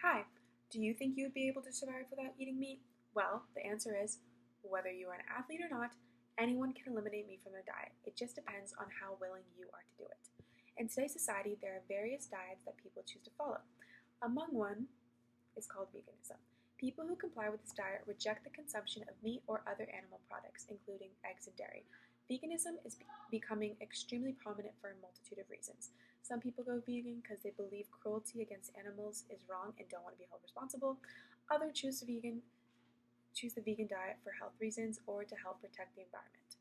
Hi, do you think you would be able to survive without eating meat? Well, the answer is whether you are an athlete or not, anyone can eliminate meat from their diet. It just depends on how willing you are to do it. In today's society, there are various diets that people choose to follow. Among one is called veganism. People who comply with this diet reject the consumption of meat or other animal products, including eggs and dairy. Veganism is becoming extremely prominent for a multitude of reasons. Some people go vegan because they believe cruelty against animals is wrong and don't want to be held responsible. Others choose the vegan diet for health reasons or to help protect the environment.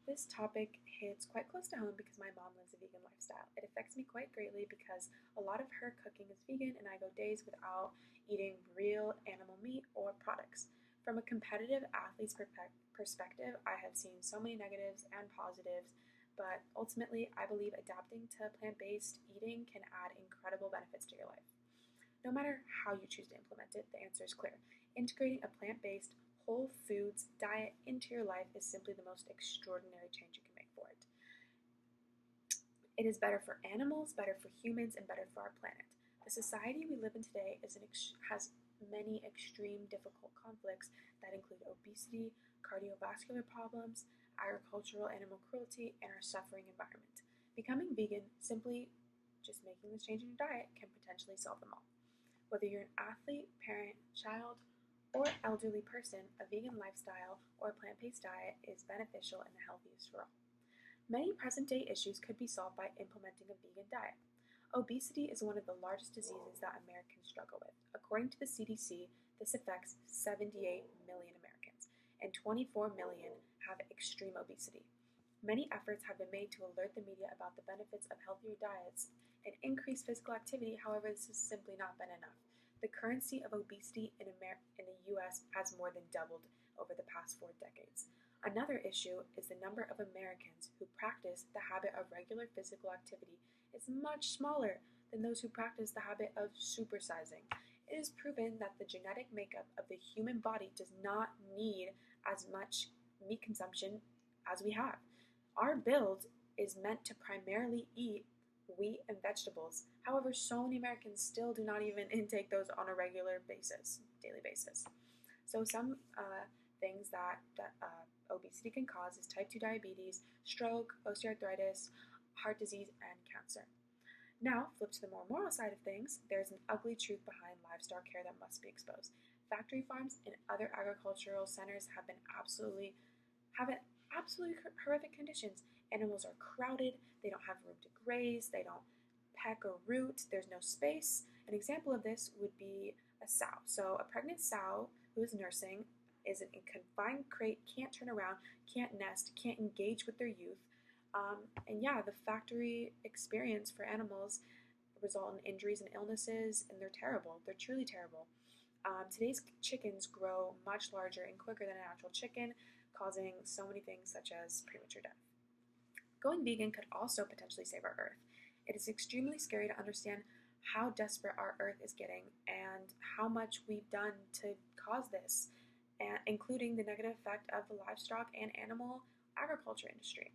This topic hits quite close to home because my mom lives a vegan lifestyle. It affects me quite greatly because a lot of her cooking is vegan and I go days without eating real animal meat or products. From a competitive athlete's perspective, I have seen so many negatives and positives, but ultimately, I believe adapting to plant based eating can add incredible benefits to your life. No matter how you choose to implement it, the answer is clear. Integrating a plant based, whole foods diet into your life is simply the most extraordinary change you can make for it. It is better for animals, better for humans, and better for our planet. The society we live in today has many extreme difficult conflicts that include obesity, cardiovascular problems, agricultural animal cruelty, and our suffering environment. Becoming vegan, simply just making this change in your diet, can potentially solve them all. Whether you're an athlete, parent, child, or elderly person, a vegan lifestyle or a plant based diet is beneficial and the healthiest for all. Many present day issues could be solved by implementing a vegan diet. Obesity is one of the largest diseases that Americans struggle with. According to the CDC, this affects 78 million Americans, and 24 million have extreme obesity. Many efforts have been made to alert the media about the benefits of healthier diets and increased physical activity. However, this has simply not been enough. The currency of obesity in the US has more than doubled over the past 4 decades. Another issue is the number of Americans who practice the habit of regular physical activity is much smaller than those who practice the habit of supersizing. It is proven that the genetic makeup of the human body does not need as much meat consumption as we have. Our build is meant to primarily eat wheat and vegetables. However, so many Americans still do not even intake those on a regular basis, daily basis. So some things that obesity can cause is type 2 diabetes, stroke, osteoarthritis, heart disease, and cancer. Now, flip to the more moral side of things, there's an ugly truth behind livestock care that must be exposed. Factory farms and other agricultural centers have absolutely horrific conditions. Animals are crowded, they don't have room to graze, they don't peck or root, there's no space. An example of this would be a sow. So, a pregnant sow who is nursing is in a confined crate, can't turn around, can't nest, can't engage with their youth. And yeah, the factory experience for animals result in injuries and illnesses, and they're terrible. They're truly terrible. Today's chickens grow much larger and quicker than a natural chicken, causing so many things such as premature death. Going vegan could also potentially save our Earth. It is extremely scary to understand how desperate our Earth is getting and how much we've done to cause this, and including the negative effect of the livestock and animal agriculture industry.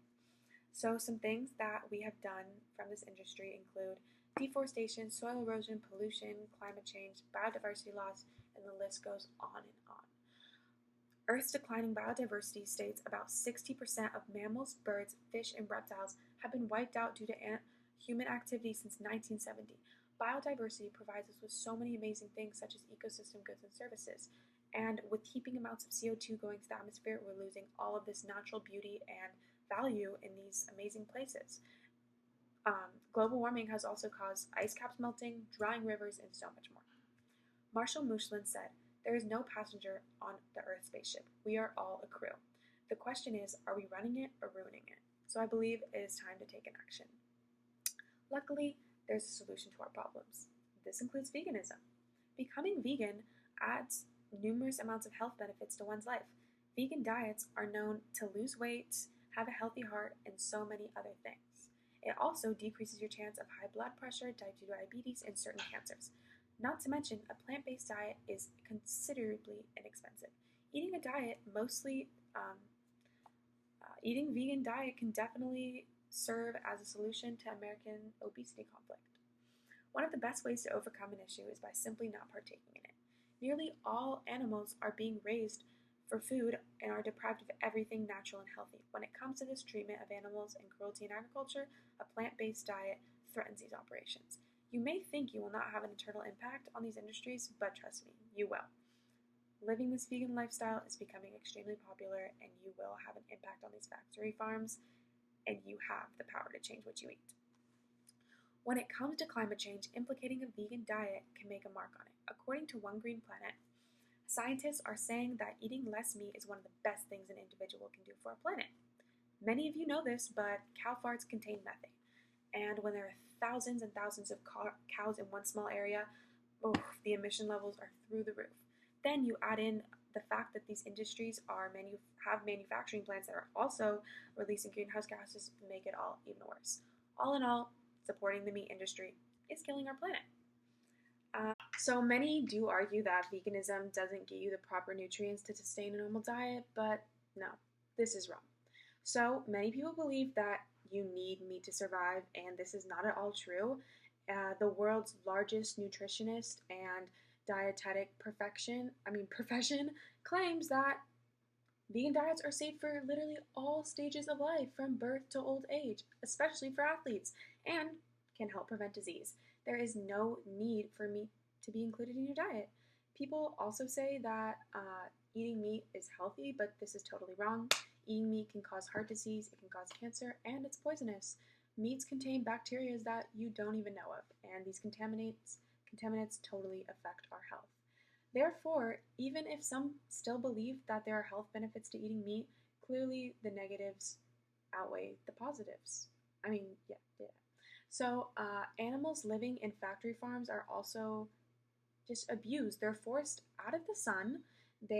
So, some things that we have done from this industry include deforestation, soil erosion, pollution, climate change, biodiversity loss, and the list goes on and on. Earth's declining biodiversity states about 60% of mammals, birds, fish, and reptiles have been wiped out due to human activity since 1970. Biodiversity provides us with so many amazing things such as ecosystem goods and services. And with heaping amounts of CO2 going to the atmosphere, we're losing all of this natural beauty and value in these amazing places. Global warming has also caused ice caps melting, drying rivers, and so much more. Marshall Mushlin said, "There is no passenger on the Earth spaceship. We are all a crew. The question is, are we running it or ruining it?" So I believe it is time to take an action. Luckily, there's a solution to our problems. This includes veganism. Becoming vegan adds numerous amounts of health benefits to one's life. Vegan diets are known to lose weight, have a healthy heart, and so many other things. It also decreases your chance of high blood pressure, type 2 diabetes, and certain cancers. Not to mention, a plant-based diet is considerably inexpensive. Eating a diet mostly, eating vegan diet can definitely serve as a solution to American obesity conflict. One of the best ways to overcome an issue is by simply not partaking in it. Nearly all animals are being raised for food and are deprived of everything natural and healthy. When it comes to this treatment of animals and cruelty in agriculture, a plant-based diet threatens these operations. You may think you will not have an internal impact on these industries, but trust me, you will. Living this vegan lifestyle is becoming extremely popular, and you will have an impact on these factory farms, and you have the power to change what you eat. When it comes to climate change, implicating a vegan diet can make a mark on it. According to One Green Planet, scientists are saying that eating less meat is one of the best things an individual can do for our planet. Many of you know this, but cow farts contain methane. And when there are thousands and thousands of cows in one small area, the emission levels are through the roof. Then you add in the fact that these industries have manufacturing plants that are also releasing greenhouse gases to make it all even worse. All in all, supporting the meat industry is killing our planet. So many do argue that veganism doesn't give you the proper nutrients to sustain a normal diet, but no, this is wrong. So many people believe that you need meat to survive, and this is not at all true. The world's largest nutritionist and dietetic profession claims that vegan diets are safe for literally all stages of life, from birth to old age, especially for athletes, and can help prevent disease. There is no need for meat to be included in your diet. People also say that eating meat is healthy, but this is totally wrong. Eating meat can cause heart disease, it can cause cancer, and it's poisonous. Meats contain bacteria that you don't even know of, and these contaminants totally affect our health. Therefore, even if some still believe that there are health benefits to eating meat, clearly the negatives outweigh the positives. Yeah. So animals living in factory farms are also just abused. They're forced out of the sun. They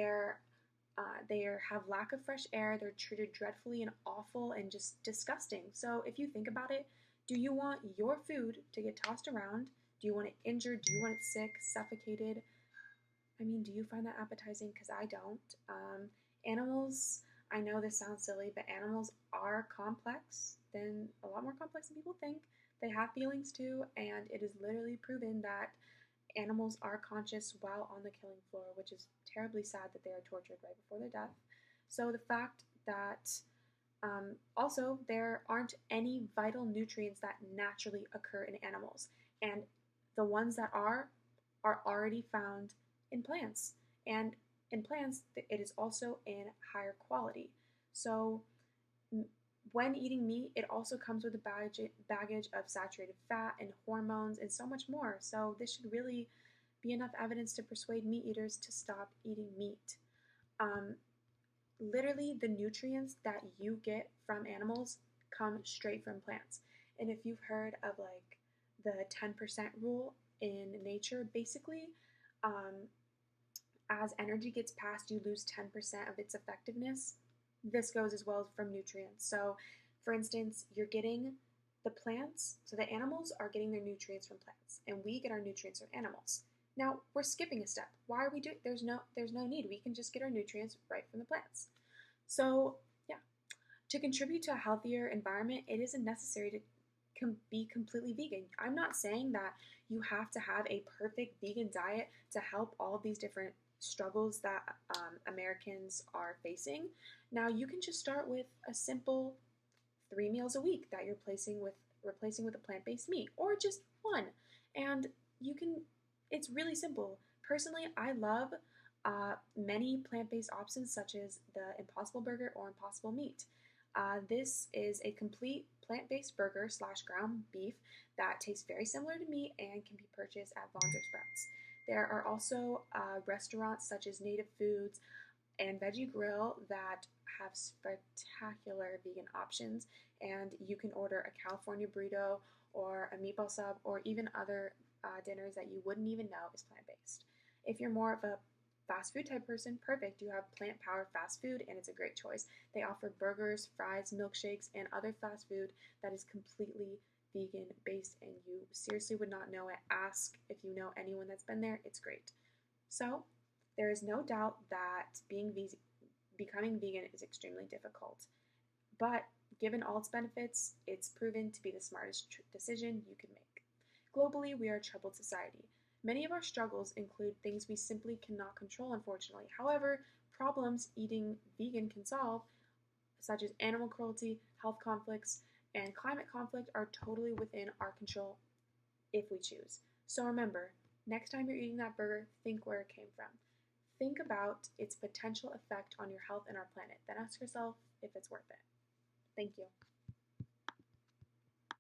have lack of fresh air. They're treated dreadfully and awful and just disgusting. So if you think about it, do you want your food to get tossed around? Do you want it injured? Do you want it sick, suffocated? Do you find that appetizing? Because I don't. Animals, I know this sounds silly, but animals are a lot more complex than people think. They have feelings too, and it is literally proven that animals are conscious while on the killing floor, which is terribly sad that they are tortured right before their death. So the fact that also there aren't any vital nutrients that naturally occur in animals, and the ones that are already found in plants. And in plants, it is also in higher quality. So when eating meat, it also comes with a baggage of saturated fat and hormones and so much more. So this should really be enough evidence to persuade meat eaters to stop eating meat. Literally, the nutrients that you get from animals come straight from plants. And if you've heard of like the 10% rule in nature, basically, as energy gets passed, you lose 10% of its effectiveness. This goes as well from nutrients. So, for instance, you're getting the plants, so the animals are getting their nutrients from plants, and we get our nutrients from animals. Now, we're skipping a step. Why are we doing? There's no need. We can just get our nutrients right from the plants. So, yeah, to contribute to a healthier environment, it isn't necessary to be completely vegan. I'm not saying that you have to have a perfect vegan diet to help all of these different struggles that Americans are facing. Now, you can just start with a simple 3 meals a week that you're replacing with a plant-based meat, or just one. And it's really simple. Personally, I love many plant-based options such as the Impossible Burger or Impossible Meat. This is a complete plant-based burger / ground beef that tastes very similar to meat and can be purchased at Vons or Sprouts. There are also restaurants such as Native Foods and Veggie Grill that have spectacular vegan options, and you can order a California burrito or a meatball sub or even other dinners that you wouldn't even know is plant-based. If you're more of a fast food type person, perfect. You have plant-powered fast food, and it's a great choice. They offer burgers, fries, milkshakes, and other fast food that is completely vegan based, and you seriously would not know it. Ask if you know anyone that's been there. It's great. So there is no doubt that becoming vegan is extremely difficult, but given all its benefits, it's proven to be the smartest decision you can make. Globally, we are a troubled society. Many of our struggles include things we simply cannot control, unfortunately. However, problems eating vegan can solve, such as animal cruelty, health conflicts, and climate conflict, are totally within our control if we choose. So remember, next time you're eating that burger, think where it came from. Think about its potential effect on your health and our planet. Then ask yourself if it's worth it. Thank you.